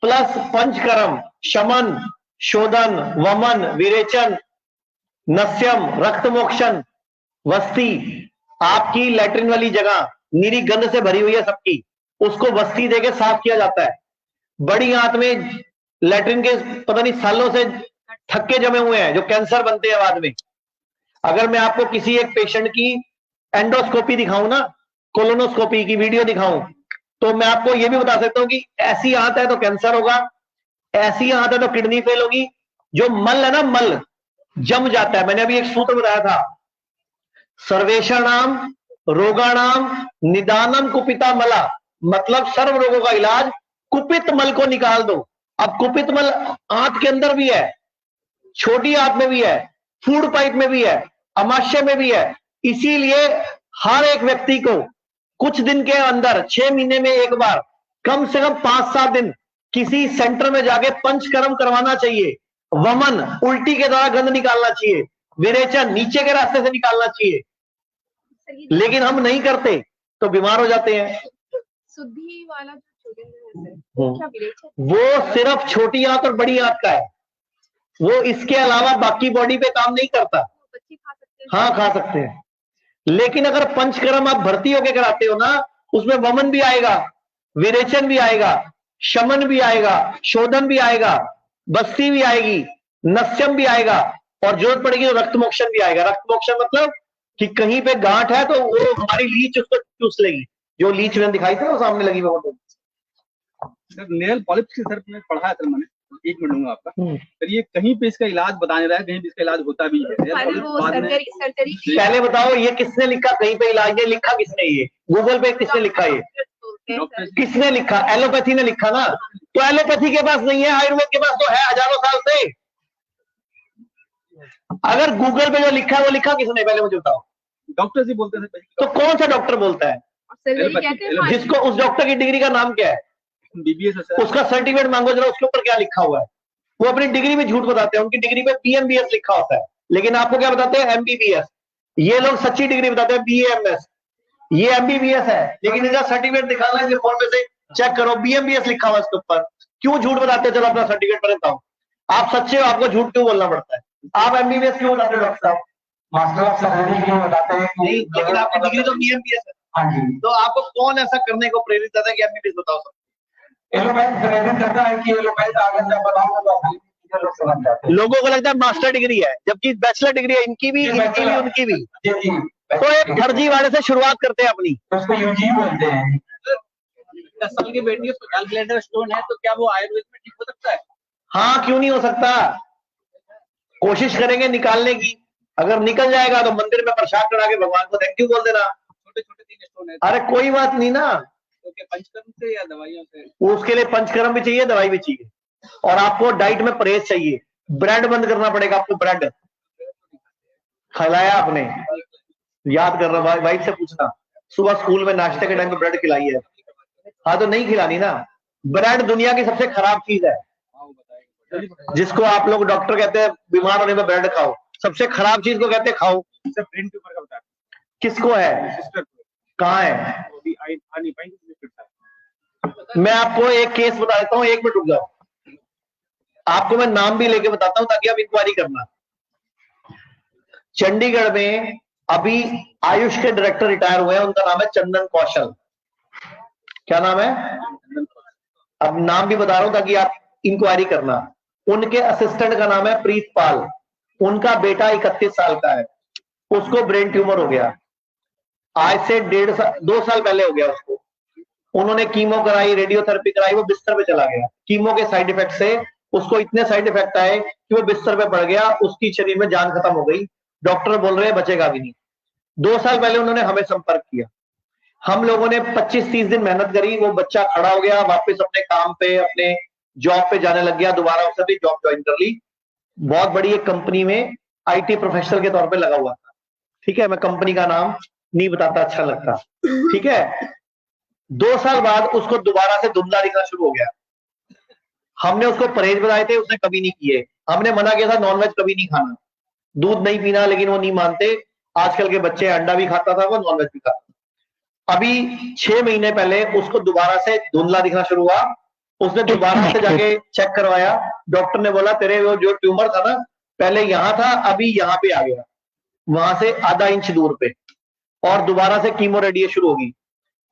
Plus panchakarma, शमन, शोधन, वमन, विरेचन, नस्यम, रक्त मोक्षण, वस्ती। आपकी लैट्रिन वाली जगह नीरी गंध से भरी हुई है सबकी, उसको वस्ती देके साफ किया जाता है। बड़ी आंत में लैट्रिन के पता नहीं सालों से थक्के जमे हुए हैं जो कैंसर बनते हैं बाद में। अगर मैं आपको किसी एक पेशेंट की एंडोस्कोपी दिखाऊं ना, कोलोनोस्कोपी की वीडियो दिखाऊं, तो मैं आपको यह भी बता सकता हूं कि ऐसी आंत है तो कैंसर होगा, ऐसी आंत है तो किडनी फेल होगी। जो मल है ना, मल जम जाता है। मैंने अभी एक सूत्र बताया था, सर्वेषाणाम रोगाणाम निदानम कुपिता मला, मतलब सर्व रोगों का इलाज कुपित मल को निकाल दो। अब कुपित मल आंत के अंदर भी है, छोटी आंत में भी है, फूड पाइप में भी है, अमाशय में भी है। इसीलिए हर एक व्यक्ति को कुछ दिन के अंदर 6 महीने में एक बार कम से कम 5-7 दिन किसी सेंटर में जाके पंचकर्म करवाना चाहिए। वमन, उल्टी के द्वारा गंध निकालना चाहिए। विरेचन, नीचे के रास्ते से निकालना चाहिए। लेकिन हम नहीं करते तो बीमार हो जाते हैं। शुद्धि वाला जो क्या विरेचन? वो सिर्फ छोटी आंत और बड़ी आंत का है, वो इसके अलावा बाकी बॉडी पे काम नहीं करता। बच्चे खा सकते हैं? हाँ, खा सकते हैं। लेकिन अगर पंचकर्म आप भर्ती होके कराते हो ना, उसमें वमन भी आएगा, विरेचन भी आएगा, शमन भी आएगा, शोधन भी आएगा, बस्ती भी आएगी, नस्यम भी आएगा, और जरूरत पड़ेगी तो रक्त मोक्षण भी आएगा। रक्त मोक्षण मतलब कि कहीं पे गांठ है तो वो हमारी लीच उसको चूस लेगी, जो लीच मैंने दिखाई थी ना सामने लगी वो। सर नेल पॉलिप्स की सर मैंने पढ़ा है सर, मैंने 1 मिनट दूंगा आपका। सर ये कहीं पे इसका इलाज बताने रहा है, कहीं पे इसका इलाज होता भी है। पहले बताओ ये किसने लिखा, कहीं पे इलाज ये लिखा किसने? ये गूगल पे किसने लिखा? ये किसने लिखा? एलोपैथी ने लिखा ना। तो एलोपैथी के पास नहीं है, आयुर्वेद के पास तो है हजारों साल से। अगर गूगल पे जो लिखा है वो लिखा किसने, पहले मुझे बताओ। डॉक्टर जी बोलते हैं। तो कौन सा डॉक्टर बोलता है? जिसको, उस डॉक्टर की डिग्री का नाम क्या है? बीबीएस है सर। उसका सर्टिफिकेट मांगो जरा, उसके ऊपर क्या लिखा हुआ है। वो अपनी डिग्री में झूठ बताते हैं, उनकी डिग्री पे पीएमबीएस लिखा होता है, लेकिन आपको क्या बताते हैं? एमबीबीएस। ये लोग सच्ची डिग्री बताते हैं बीएमएस, ये एमबीबीएस है, लेकिन इनका सर्टिफिकेट दिखाना है, फॉर्म में से चेक करो बीएमबीएस लिखा हुआ है इसके ऊपर। क्यों झूठ बताते हैं? चलो अपना सर्टिफिकेट पर बताओ। आप सच्चे हो, आपको झूठ क्यों बोलना पड़ता है? आप एमबीबीएस क्यों बताते हो डॉक्टर साहब? मास्टर ऑफ सर्जरी क्यों बताते हैं? नहीं, लेकिन आपकी डिग्री तो बीएमबीएस है। हाँ जी। तो आपको कौन ऐसा करने को प्रेरित करता है कि एमबीबीएस बताओ? एलोपैथ प्रेरित करता है कि एलोपैथ आगे जब बताऊंगा तो लोग समझ जाते हैं। लोगों को लगता है मास्टर डिग्री है, जबकि बैचलर डिग्री है, इनकी भी, इनकी भी, उनकी भी। जी जी। तो एक फर्जी वाले से शुरुआत करते हैं अपनी, उसको यूजी बोलते हैं। 10 साल की बेटी है, गॉल ब्लैडर स्टोन है, तो क्या वो आयुर्वेद में ठीक हो सकता है? हाँ, क्यों नहीं हो सकता? कोशिश करेंगे निकालने की। अगर निकल जाएगा तो मंदिर में प्रसाद चढ़ा के भगवान को थैंक यू बोल देना। छोटे छोटे 3 स्टोन है। अरे कोई बात नहीं ना, तो क्या पंचकर्म से या दवाइयों से? उसके लिए पंचकर्म भी चाहिए, दवाई भी चाहिए, और आपको डाइट में परहेज चाहिए। ब्रेड बंद करना पड़ेगा आपको। ब्रेड खिलाया आपने? याद कर रहा, वाइफ से पूछना, सुबह स्कूल में नाश्ते के टाइम पे ब्रेड खिलाई है? हाँ, तो नहीं खिलानी ना। ब्रेड दुनिया की सबसे खराब चीज है, जिसको आप लोग डॉक्टर कहते हैं बीमार होने में ब्रेड खाओ। सबसे खराब चीज को कहते हैं खाओ। ब्रेन ट्यूमर का बता। किसको है? कहाँ है? मैं आपको एक केस बता देता हूँ, 1 मिनट रुक जाओ। आपको मैं नाम भी लेके बताता हूँ ताकि आप इंक्वायरी करना। चंडीगढ़ में अभी आयुष के डायरेक्टर रिटायर हुए हैं, उनका नाम है चंदन कौशल। क्या नाम है? अब नाम भी बता रहा हूं ताकि आप इंक्वायरी करना। उनके असिस्टेंट का नाम है प्रीतपाल। उनका बेटा 31 साल का है, उसको ब्रेन ट्यूमर हो गया। आज से 2 साल पहले हो गया उसको। उन्होंने कीमो कराई, रेडियोथेरेपी कराई, वो बिस्तर पे चला गया। कीमो के साइड इफेक्ट से उसको इतने साइड इफेक्ट आए कि वो बिस्तर पे पड़ गया, उसकी शरीर में जान खत्म हो गई। डॉक्टर बोल रहे हैं बचेगा भी नहीं। 2 साल पहले उन्होंने हमें संपर्क किया, हम लोगों ने 25-30 दिन मेहनत करी, वो बच्चा खड़ा हो गया, वापस अपने काम पे, अपने जॉब पे जाने लग गया। दोबारा उसने भी जॉब ज्वाइन कर ली, बहुत बड़ी एक कंपनी में आईटी प्रोफेशनल के तौर पे लगा हुआ था। ठीक है, मैं कंपनी का नाम नहीं बताता, अच्छा लगता। ठीक है, 2 साल बाद उसको दोबारा से धुंधला दिखना शुरू हो गया। हमने उसको परहेज बताए थे, उसने कभी नहीं किए। हमने मना किया था नॉनवेज कभी नहीं खाना, दूध नहीं पीना, लेकिन वो नहीं मानते। आजकल के बच्चे अंडा भी खाता था, वो नॉनवेज भी खाता। अभी 6 महीने पहले उसको दोबारा से धुंधला दिखना शुरू हुआ, उसने दोबारा से जाके चेक करवाया, डॉक्टर ने बोला तेरे वो जो ट्यूमर था ना पहले यहां था अभी यहां पे आ गया, वहां से आधा इंच दूर पे, और दोबारा से कीमो रेडियो शुरू होगी।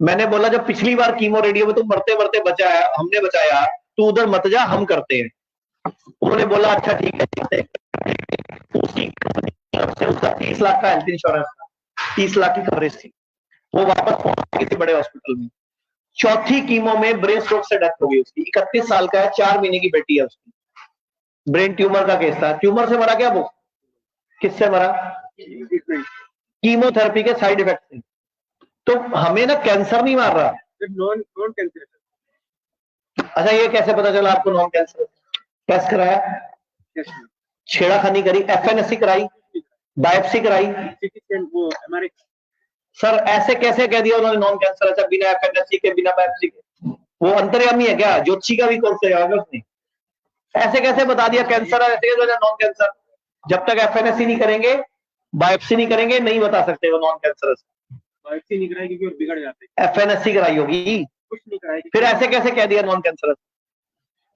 मैंने बोला जब पिछली बार कीमो रेडियो में तुम मरते मरते बचाया, हमने बचाया, तू उधर मत जा, हम करते हैं। उन्होंने बोला अच्छा ठीक है। उसका 30 लाख का हेल्थ इंश्योरेंस था, 30 लाख की कवरेज थी। वो वापस पहुंच गई किसी बड़े हॉस्पिटल में। चौथी कीमो में ब्रेन स्ट्रोक से डेथ हो गई उसकी। 31 साल का है, 4 महीने की बेटी है उसकी। ब्रेन ट्यूमर का केस था। ट्यूमर से मरा क्या वो? किससे मरा? कीमोथेरेपी के साइड इफेक्ट से। तो हमें ना कैंसर नहीं मार रहा। Non cancer. अच्छा ये कैसे पता चला आपको नॉन कैंसर? टेस्ट कराया, छेड़ाखानी करी, एफएनएससी कराई, बायोप्सी कराई, वो हमारे सर ऐसे कैसे कह दिया उन्होंने नॉन कैंसर? अच्छा बिना एफएनएससी के, बिना बायोप्सी के? वो अंतर्यामी है क्या? ज्योतिषी का भी कोर्स है उसने? ऐसे कैसे बता दिया कैंसर है, ऐसे नॉन कैंसर? जब तक एफएनएससी नहीं करेंगे, बायोप्सी नहीं करेंगे, नहीं बता सकते वो नॉन कैंसर। बायोप्सी नहीं कराएगी क्योंकि बिगड़ जाते हैं। एफएनएससी कराई होगी, कुछ नहीं कराएगी, फिर ऐसे कैसे कह दिया नॉन कैंसर?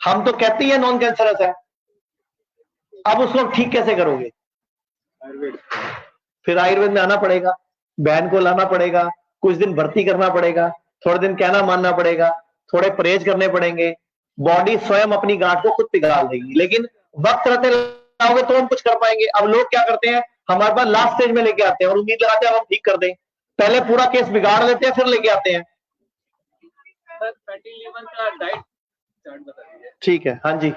हम तो कहते ही है नॉन कैंसरस है। अब उसको ठीक कैसे करोगे? आयुर्वेद। फिर आयुर्वेद में आना पड़ेगा, बहन को लाना पड़ेगा, कुछ दिन भर्ती करना पड़ेगा, थोड़े दिन कहना मानना पड़ेगा, थोड़े परहेज करने पड़ेंगे। बॉडी स्वयं अपनी गांठ को खुद पिघाल देगी, लेकिन वक्त रहते लाओगे तो हम कुछ कर पाएंगे। अब लोग क्या करते हैं, हमारे पास लास्ट स्टेज में लेके आते हैं और उम्मीद लगाते हैं हम ठीक कर दें। पहले पूरा केस बिगाड़ लेते हैं फिर लेके आते हैं। सर फैटी लिवर का डाइट चार्ट बता दीजिए। ठीक है, हाँ जी।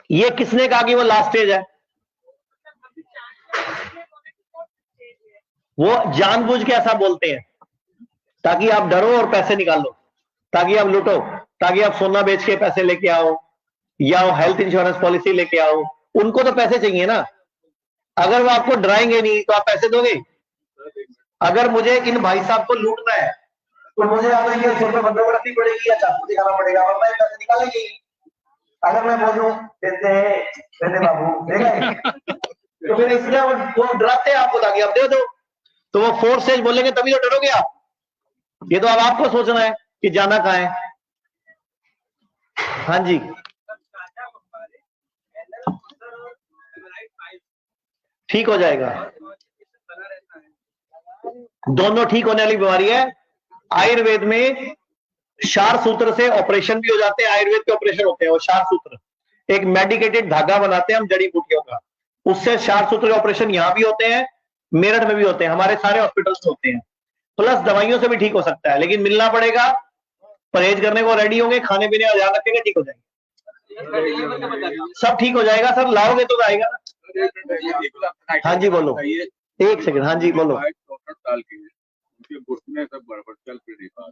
ये किसने कहा कि वो लास्ट स्टेज है? वो जानबूझ के ऐसा बोलते हैं ताकि आप डरो और पैसे निकालो, ताकि आप लूटो, ताकि आप सोना बेच के पैसे लेके आओ या हेल्थ इंश्योरेंस पॉलिसी लेके आओ। उनको तो पैसे चाहिए ना। अगर वो आपको डराएंगे नहीं तो आप पैसे दोगे? अगर मुझे इन भाई साहब को लूटना है तो मुझे अगर ये रुपये बंदोबस्त रखनी पड़ेगी या चाकू दिखाना पड़ेगा, वरना ये पैसे निकालेंगे ही। अगर मैं बोलूं देते बाबू देगा तो फिर इसलिए वो डराते हैं आपको ताकि आप दे दो। तो वो फोर्स से बोलेंगे तभी तो डरोगे आप। ये तो अब आपको सोचना है कि जाना कहां है। हाँ जी, ठीक हो जाएगा। दोनों ठीक होने वाली बीमारी है। आयुर्वेद में क्षार सूत्र से ऑपरेशन भी हो जाते हैं। आयुर्वेद के ऑपरेशन होते हैं वो क्षार सूत्र, एक मेडिकेटेड धागा बनाते हैं हम जड़ी बूटियों का, उससे क्षार सूत्र के ऑपरेशन यहां भी होते हैं, मेरठ में भी होते हैं, हमारे सारे हॉस्पिटल्स में होते हैं। प्लस दवाइयों से भी ठीक हो सकता है, लेकिन मिलना पड़ेगा, परहेज करने को रेडी होंगे, खाने पीने का ध्यान रखेंगे, ठीक हो जाएंगे। सब ठीक हो जाएगा सर, लाओगे तो आएगा। हाँ जी बोलो, एक सेकंड। हाँ जी बोलो। डाल के उनके घुटने सब गड़बड़, चल फिर नहीं पा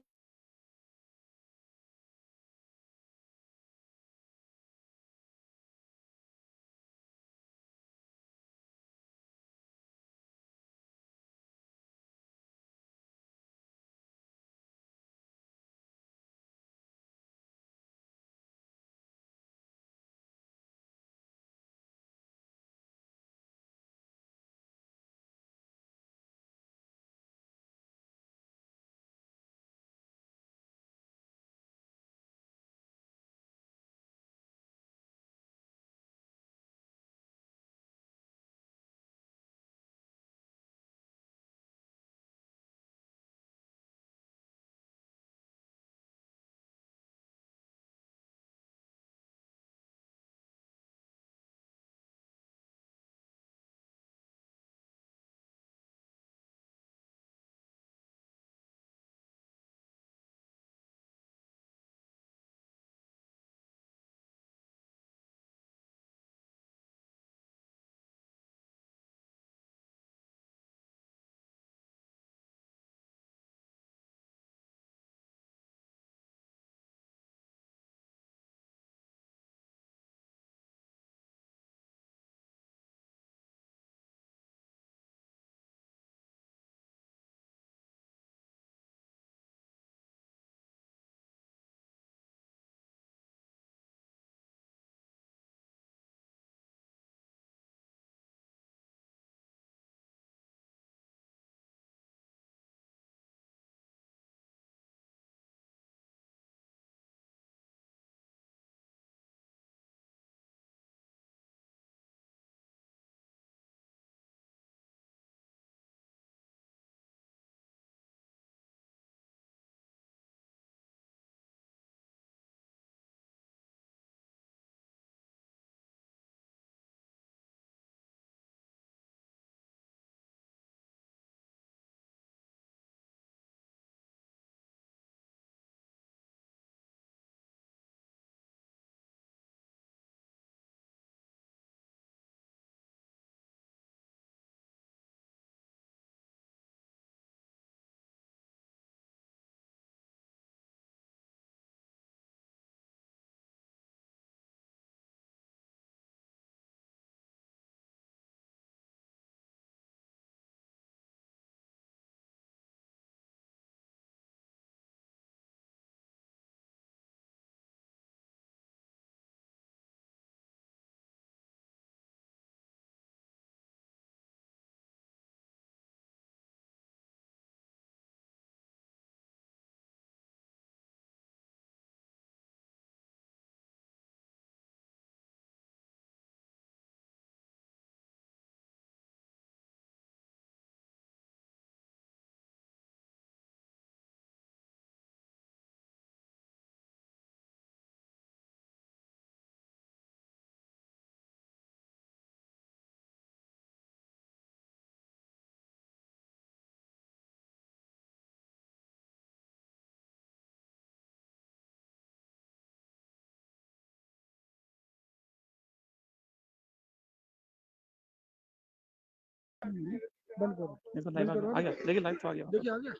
आ गया, देखिए लाइव तो आ गया, देखिए आ गया।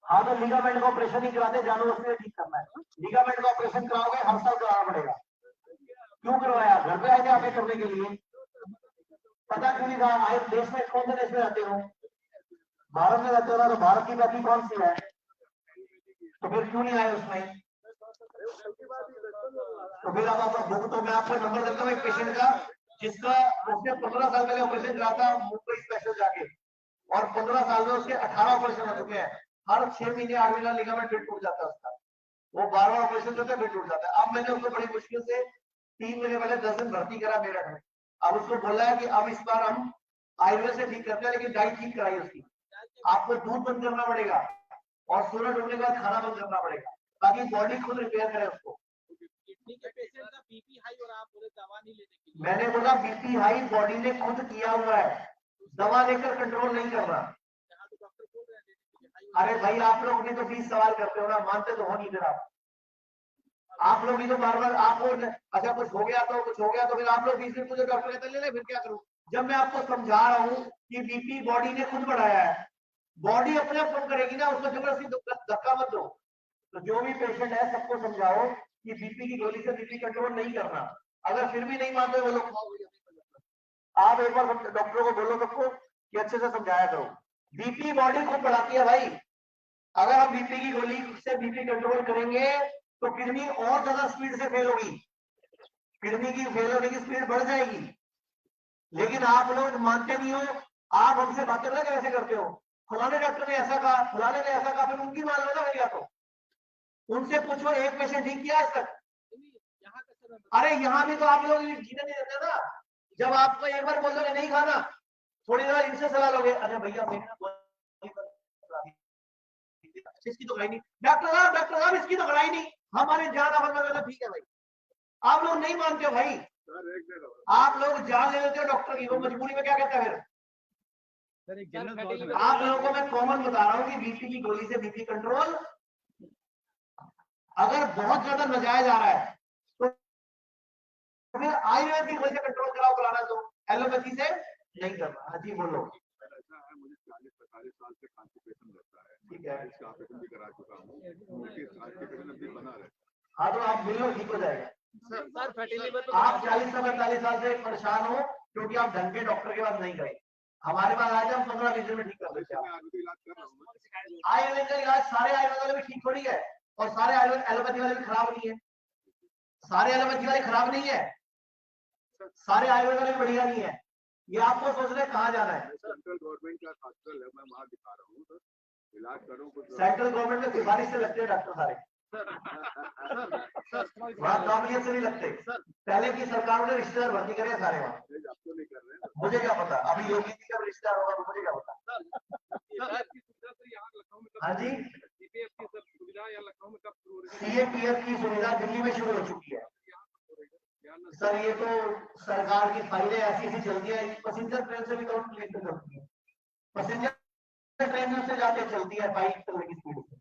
हाँ तो लिगामेंट का ऑपरेशन ही कराते, जानवर उसमें ठीक करना है। लिगामेंट का ऑपरेशन कराओगे हर साल कराना पड़ेगा। क्यों करवाया? घर पे आए थे आपके करने के लिए, पता क्यों नहीं था? आए देश में, कौन से देश में रहते हो? भारत में रहते हो ना, तो भारत की बैठी कौन सी है? तो फिर क्यों नहीं आए उसमें? तो फिर अब आप बुक, तो मैं आपको नंबर देता हूँ एक पेशेंट का, जिसका उसने 15 साल पहले ऑपरेशन करा था मुंबई स्पेशल जाके, और 15 साल में उसके 18 ऑपरेशन हो चुके हैं। हर 6 महीने 8 महीना लिगामेंट फिर टूट जाता है उसका, वो 12वां ऑपरेशन करता है फिर टूट जाता है। अब मैंने उसको बड़ी मुश्किल से 3 महीने पहले 10 दिन भर्ती करा मेरठ में। अब उसको बोला है कि अब इस बार हम आयुर्वेद से ठीक करते हैं, लेकिन डाइट ठीक कराई उसकी। आपको दूध बंद करना पड़ेगा और सूरज डूबने के बाद खाना बंद करना पड़ेगा, ताकि बॉडी खुद रिपेयर करे उसको। बीपी हाई और आप बोले दवा नहीं लेने के लिए। मैंने बोला बीपी हाई बॉडी ने खुद किया हुआ है, दवा लेकर कंट्रोल नहीं करना। अरे भाई आप लोग भी तो 20 सवाल करते हो ना, मानते तो हो नहीं। फिर आप लोग भी तो बार बार आपको, अच्छा कुछ हो गया तो फिर आप लोग 20 दिन मुझे डॉक्टर कहते ले ले, फिर क्या करूं? जब मैं आपको समझा रहा हूं कि बीपी बॉडी ने खुद बढ़ाया है, बॉडी अपने आप कम करेगी ना, उसको जबरदस्ती धक्का मत दो। तो जो भी पेशेंट है सबको समझाओ कि बीपी की गोली से बीपी कंट्रोल नहीं करना। अगर फिर भी नहीं मानते वो लोग, आप एक बार डॉक्टरों को बोलो सबको कि अच्छे से समझाया करो। बीपी बॉडी खुद बढ़ाती है भाई। अगर हम बीपी की गोली से बीपी कंट्रोल करेंगे तो किडनी और ज्यादा स्पीड से फेल होगी, किडनी की फेल होने की स्पीड बढ़ जाएगी। लेकिन आप लोग मानते नहीं हो, आप हमसे बातें ना कैसे करते हो, फलाने डॉक्टर ने ऐसा कहा, फलाने ने ऐसा कहा, फिर उनकी मान लो ना भैया। तो उनसे पूछो एक पेशेंट ठीक किया आज तक? अरे यहाँ भी तो आप लोग जीने नहीं देते ना। जब आपको एक बार बोल दोगे नहीं खाना, थोड़ी देर इनसे सलाह लोगे, अरे भैया इसकी तो नहीं, डॉक्टर साहब इसकी तो लड़ाई नहीं, हमारे जान अमल ठीक है भाई। आप लोग नहीं मानते हो भाई, आप लोग जान ले लेते हो डॉक्टर की, वो मजबूरी में क्या कहता है फिर? आप लोगों को मैं कॉमन बता रहा हूँ कि बीपी की गोली से बीपी कंट्रोल अगर बहुत ज्यादा नजायज आ रहा है तो फिर आयुर्वेद की गोली से कंट्रोल कराओ, कराना तो एलोपैथी से नहीं करना। हाँ जी बोलो। मुझे 40-45 साल से कॉन्स्टिपेशन रहता है, ठीक है, इसका ऑपरेशन भी करा चुका हूँ, कॉन्स्टिपेशन अभी बना रहता। हाँ तो आप मिलो ठीक हो जाएगा। आप 40-45 साल से परेशान हो क्योंकि आप ढंग के डॉक्टर के पास नहीं गए। हमारे पास आज हम 15-20 दिन में ठीक कर देते हैं। आयुर्वेद का इलाज सारे आयुर्वेद वाले भी ठीक थोड़ी है, और सारे आयुर्वेद एलोपैथी वाले भी खराब नहीं है। सारे एलोपैथी वाले खराब नहीं है, सारे आयुर्वेद वाले बढ़िया नहीं है। ये आपको सोच रहे कहाँ जाना है? सेंट्रल गवर्नमेंट का हॉस्पिटल है, मैं वहाँ दिखा रहा हूँ, तो इलाज करूँ कुछ। सेंट्रल गवर्नमेंट में सिफारिश से लगते हैं डॉक्टर सारे, वहाँ काबिलियत से नहीं लगते। पहले की सरकारों ने रिश्तेदार भर्ती करे सारे वहाँ, आपको नहीं कर रहे हैं। मुझे क्या पता, अभी योगी जी का रिश्तेदार होगा तो मुझे क्या पता। हाँ जी, सीएपीएफ की सुविधा दिल्ली में शुरू हो चुकी है सर। ये तो सरकार की फाइलें ऐसी ऐसी चलती है, पैसेंजर ट्रेन से भी तो लेकर चलती है, पैसेंजर ट्रेन से जाके चलती है 22 किलोमीटर की स्पीड से।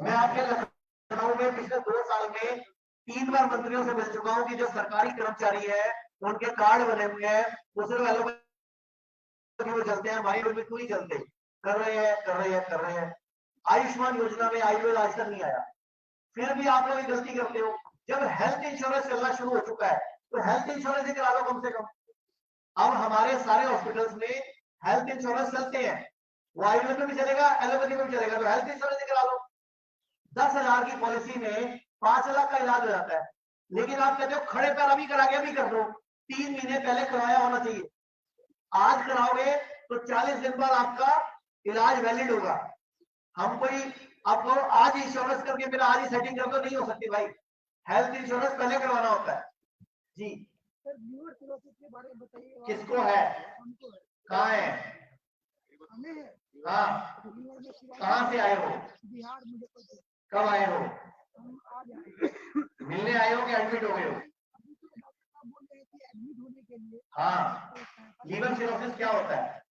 मैं आपके लखनऊ में पिछले 2 साल में 3 बार मंत्रियों से मिल चुका हूँ कि जो सरकारी कर्मचारी है उनके कार्ड बने हुए हैं, वो सिर्फ एलोपैथी में चलते हैं, हमारी में क्यों नहीं चलते? कर रहे हैं। आयुष्मान योजना में आयुर्वेद आज तक नहीं आया, फिर भी आप लोग गलती करते हो। जब हेल्थ इंश्योरेंस चलना शुरू हो चुका है तो हेल्थ इंश्योरेंस ही करा लो कम से कम। अब हमारे सारे हॉस्पिटल्स में हेल्थ इंश्योरेंस चलते हैं, वो आयुर्वेद में भी चलेगा, एलोपैथी में भी चलेगा, तो हेल्थ इंश्योरेंस ही करा लो। 10,000 की पॉलिसी में 5 लाख का इलाज हो जाता है, लेकिन आप कहते हो खड़े पैर अभी करा के अभी कर दो। 3 महीने पहले करवाया होना चाहिए। आज कराओगे तो 40 दिन बाद आपका इलाज वैलिड होगा। हम कोई आपको आज इंश्योरेंस करके फिर आज ही सेटिंग कर दो, नहीं हो सकती भाई। हेल्थ इंश्योरेंस पहले करवाना होता है जी। सर लीवर सिरोसिस के बारे में बताइए। किसको है? कहाँ है? हाँ, कहाँ से आए हो? बिहार मुजफ्फरपुर। कब आए हो? आज आए। मिलने आए हो कि एडमिट हो गए हो? बोल रहे थे एडमिट होने के लिए। हाँ, लीवर सिरोसिस क्या होता है?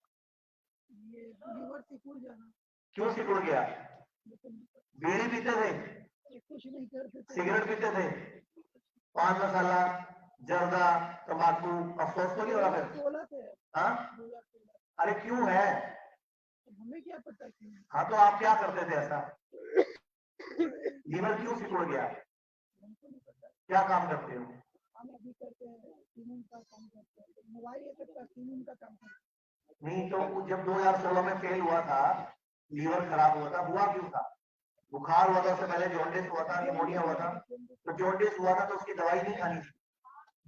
ये लीवर सिकुड़ जाना। क्यों सिकुड़ गया? बीड़ी पीते थे? कुछ नहीं करते थे। सिगरेट पीते थे? पान मसाला, जर्दा, तंबाकू, अफसोस तो नहीं हो रहा फिर? बोला थे। हाँ, अरे क्यों है? हमें क्या पता क्यों? हाँ तो आप क्या करते थे ऐसा? लीवर क्यों सिकुड़ गया? हमको नहीं पता। क्या काम करते हो? हम अभी करते हैं क्लीनिंग का काम करते हैं, मोबाइल ये सब का क्लीनिंग का काम करते हैं। नहीं तो जब 2016 में फेल हुआ था, लीवर खराब हुआ था, हुआ क्यों था? बुखार हुआ था, उससे पहले जॉन्डिस हुआ था, निमोनिया हुआ था। तो जॉन्डिस हुआ था तो उसकी दवाई नहीं खानी थी।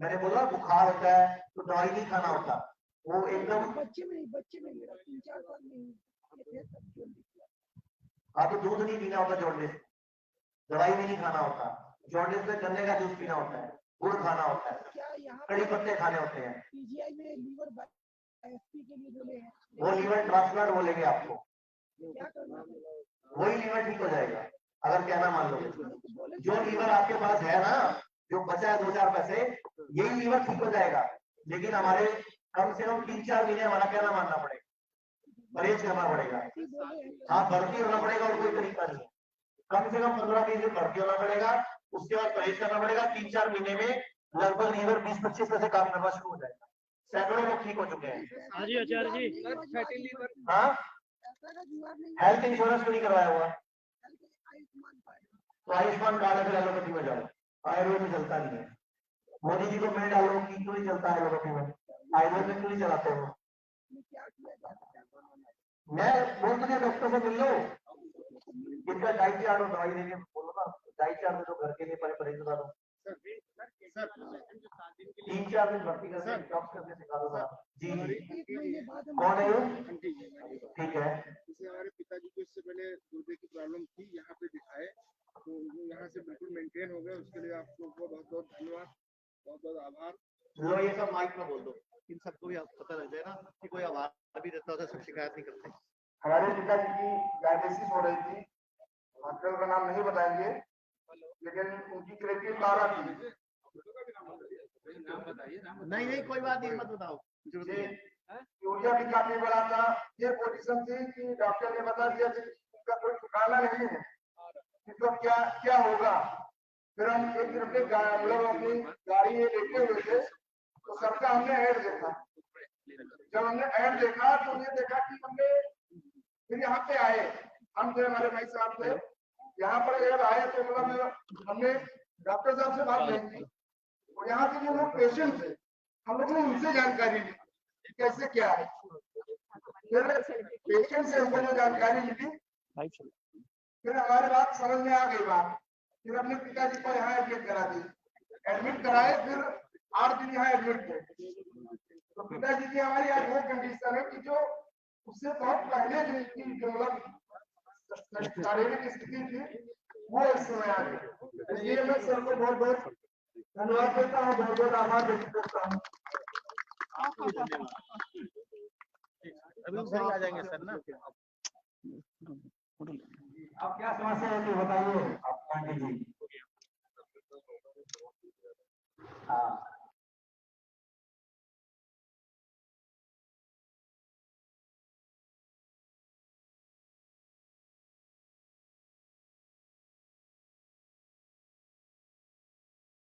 मैंने बोला बुखार होता है तो दवाई नहीं खाना होता, वो एकदम। बच्चे में 3-4 साल में ये सब जल्दी किया। हाँ तो दूध नहीं पीना होता जॉन्डिस, दवाई भी नहीं खाना होता। जॉन्डिस में गन्ने का जूस पीना होता है, गुड़ खाना होता है, क्या यहाँ कड़ी पत्ते खाने होते हैं। पीजीआई में लीवर बायोप्सी के लिए बोले हैं, वो लीवर ट्रांसप्लांट बोलेंगे आपको, क्या करना है? वही लीवर ठीक हो जाएगा अगर कहना मान लो। तो बोले जो लीवर आपके पास है ना, जो बचा है 2-4 पैसे, यही लीवर ठीक हो जाएगा। लेकिन हमारे कम से कम 3-4 महीने हमारा कहना मानना पड़ेगा, परहेज करना पड़ेगा। हाँ भर्ती होना पड़ेगा और कोई तरीका नहीं है। कम से कम 15-20 दिन भर्ती होना पड़ेगा, उसके बाद परहेज करना पड़ेगा। 3-4 महीने में लगभग लीवर 20-25 पैसे काम करना शुरू हो जाएगा। सैकड़ों लोग ठीक हो चुके हैं। हाँ जी आचार्य जी, फैटी लीवर हाँ, हेल्थ इंश्योरेंस क्यों नहीं करवाया हुआ? आयुष्मान कार्ड तो आयुष्मान कार्ड है, फिर एलोपैथी में जाओ, आयुर्वेद में चलता नहीं है। मोदी जी को मैं डालो कि क्यों नहीं चलता है एलोपैथी में, आयुर्वेद में क्यों नहीं चलाते हो? में क्या किया जा सकता है? मैं बोल तुझे डॉक्टर से मिल लो, इनका डाइट चार्ट और दवाई देके बोलो ना, डाइट चार्ट में तो घर के लिए परहेज बता दो। 3-4 दिन भर्ती करके जॉब करने सिखा दो साहब जी। एक महीने बाद हम कौन है ये? ठीक है। जैसे हमारे पिताजी को इससे पहले गुर्दे की प्रॉब्लम थी, यहाँ पे दिखाए तो वो यहाँ से बिल्कुल मेंटेन हो गए। उसके लिए आपको बहुत बहुत धन्यवाद, बहुत बहुत आभार। लो ये सब माइक में बोल दो, इन सबको भी पता लग जाए ना कि कोई आवाज भी देता होता, सब शिकायत नहीं करते। हमारे पिताजी की डायबिटीज हो रही थी, हॉस्पिटल का नाम नहीं बताएंगे, लेकिन उनकी क्रिएटिव 12 थी। नहीं कोई बात नहीं, मत बताओ। यूरिया भी काफी बड़ा था। ये पोजीशन थी कि डॉक्टर ने बता दिया कि इसका कोई ठिकाना नहीं है, इसका क्या क्या होगा। फिर हम एक दिन अपने मतलब अपनी गाड़ी में लेटे हुए थे, तो सबका हमने ऐड देखा। जब हमने ऐड देखा तो ये देखा कि हमने फिर यहाँ पे आए, हम थे, हमारे भाई साहब थे, यहाँ पर जब आए तो मतलब हमने डॉक्टर साहब से बात नहीं की, और यहाँ के जो लोग पेशेंट थे हम लोग ने उनसे जानकारी ली कैसे क्या है। फिर पेशेंट से हमको जो जानकारी मिली, फिर हमारी बात समझ में आ गई बात। फिर अपने पिताजी को यहाँ एडमिट करा दी, एडमिट कराए, फिर 8 दिन यहाँ एडमिट थे। तो पिताजी की हमारी आज वो कंडीशन है कि जो उससे बहुत पहले की जो मतलब शारीरिक स्थिति थी वो इस समय आ गई। इसलिए मैं सर को बहुत बहुत धन्यवाद देता हूँ, बहुत बहुत आभार व्यक्त करता हूँ। अभी घर आ जाएंगे सर ना। अब क्या समस्या है तो बताइए आप पांडे जी।